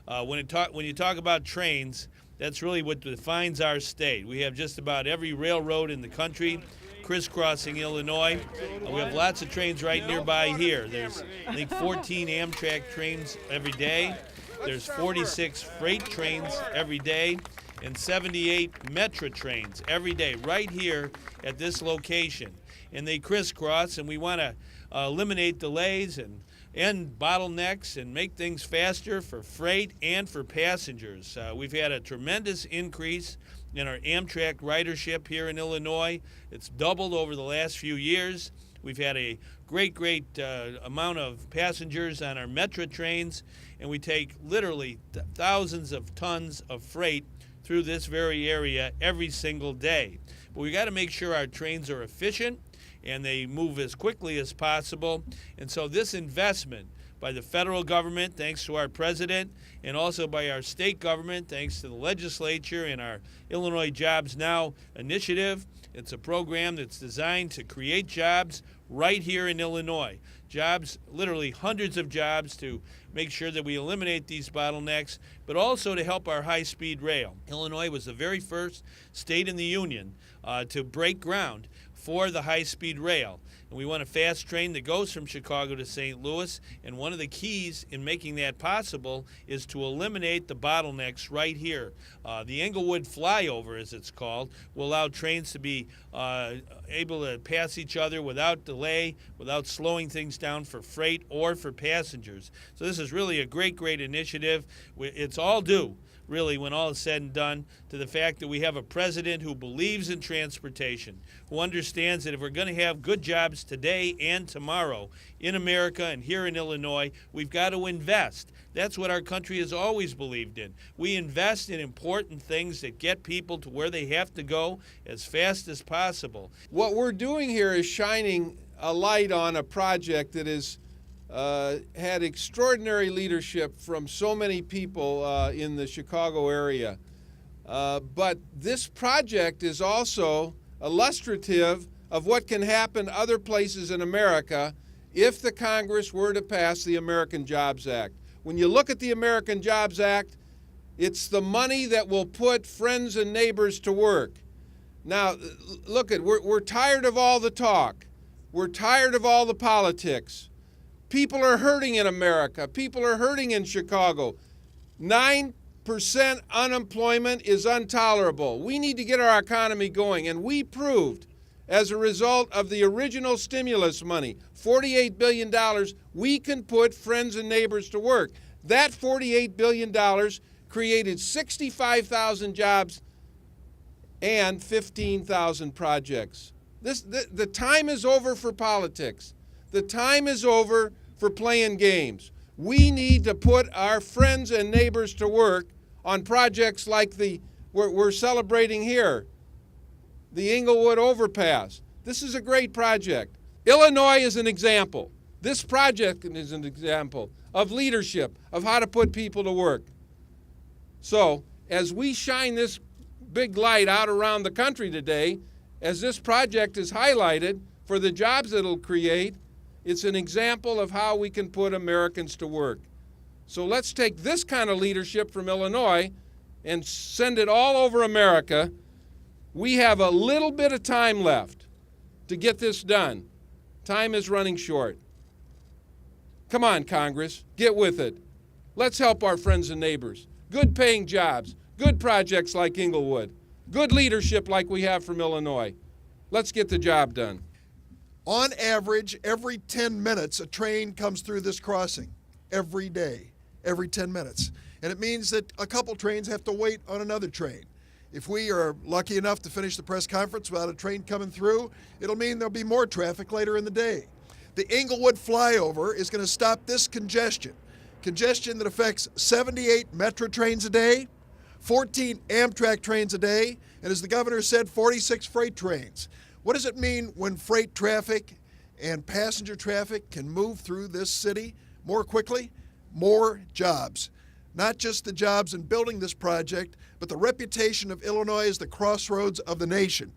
When you talk about trains, that's really what defines our state. We have just about every railroad in the country crisscrossing Illinois. We have lots of trains right nearby here. There's, I think, 14 Amtrak trains every day. There's 46 freight trains every day and 78 Metro trains every day right here at this location. And they crisscross, and we want to eliminate delays and end bottlenecks and make things faster for freight and for passengers. We've had a tremendous increase in our Amtrak ridership here in Illinois. It's doubled over the last few years. We've had a great amount of passengers on our Metro trains, and we take literally thousands of tons of freight through this very area every single day. But we got to make sure our trains are efficient and they move as quickly as possible. And so this investment by the federal government, thanks to our president, and also by our state government, thanks to the legislature and our Illinois Jobs Now initiative. It's a program that's designed to create jobs right here in Illinois. Jobs, literally hundreds of jobs, to make sure that we eliminate these bottlenecks, but also to help our high-speed rail. Illinois was the very first state in the union to break ground for the high-speed rail. And we want a fast train that goes from Chicago to St. Louis, and one of the keys in making that possible is to eliminate the bottlenecks right here. The Englewood Flyover, as it's called, will allow trains to be able to pass each other without delay, without slowing things down for freight or for passengers. So this is really a great initiative. It's all due, really, when all is said and done, to the fact that we have a president who believes in transportation, who understands that if we're going to have good jobs today and tomorrow in America and here in Illinois, we've got to invest. That's what our country has always believed in. We invest in important things that get people to where they have to go as fast as possible. What we're doing here is shining a light on a project that is had extraordinary leadership from so many people in the Chicago area. But this project is also illustrative of what can happen other places in America if the Congress were to pass the American Jobs Act. When you look at the American Jobs Act, it's the money that will put friends and neighbors to work. Now, look we're tired of all the talk. We're tired of all the politics. People are hurting in America. People are hurting in Chicago. 9% unemployment is intolerable. We need to get our economy going, and we proved, as a result of the original stimulus money, $48 billion, we can put friends and neighbors to work. That $48 billion created 65,000 jobs and 15,000 projects. The time is over for politics. The time is over for playing games. We need to put our friends and neighbors to work on projects like we're celebrating here, the Englewood Overpass. This is a great project. Illinois is an example. This project is an example of leadership, of how to put people to work. So, as we shine this big light out around the country today, as this project is highlighted for the jobs it'll create, it's an example of how we can put Americans to work. So let's take this kind of leadership from Illinois and send it all over America. We have a little bit of time left to get this done. Time is running short. Come on, Congress, get with it. Let's help our friends and neighbors. Good paying jobs, good projects like Englewood, good leadership like we have from Illinois. Let's get the job done. On average, every 10 minutes, a train comes through this crossing. Every day, every 10 minutes. And it means that a couple trains have to wait on another train. If we are lucky enough to finish the press conference without a train coming through, it'll mean there'll be more traffic later in the day. The Englewood Flyover is going to stop this congestion that affects 78 Metro trains a day, 14 Amtrak trains a day, and as the governor said, 46 freight trains. What does it mean when freight traffic and passenger traffic can move through this city more quickly? More jobs. Not just the jobs in building this project, but the reputation of Illinois as the crossroads of the nation.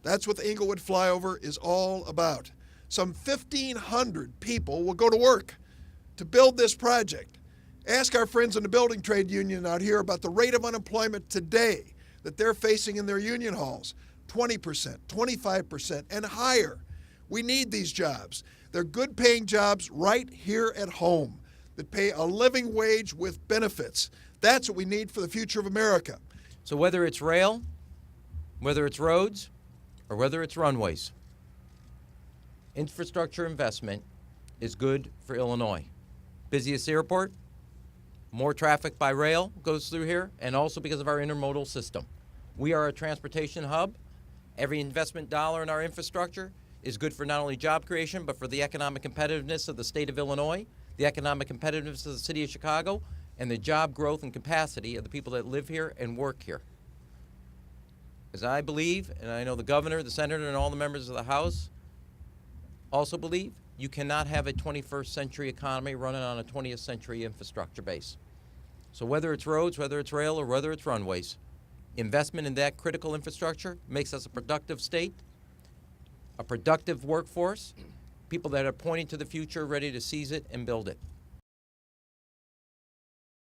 That's what the Englewood Flyover is all about. Some 1,500 people will go to work to build this project. Ask our friends in the building trade union out here about the rate of unemployment today that they're facing in their union halls. 20%, 25%, and higher. We need these jobs. They're good paying jobs right here at home that pay a living wage with benefits. That's what we need for the future of America. So whether it's rail, whether it's roads, or whether it's runways, infrastructure investment is good for Illinois. Busiest airport, more traffic by rail goes through here, and also because of our intermodal system. We are a transportation hub. Every investment dollar in our infrastructure is good for not only job creation, but for the economic competitiveness of the state of Illinois, the economic competitiveness of the city of Chicago, and the job growth and capacity of the people that live here and work here. As I believe, and I know the governor, the senator, and all the members of the House also believe, you cannot have a 21st century economy running on a 20th century infrastructure base. So whether it's roads, whether it's rail, or whether it's runways, investment in that critical infrastructure makes us a productive state, a productive workforce, people that are pointing to the future, ready to seize it and build it.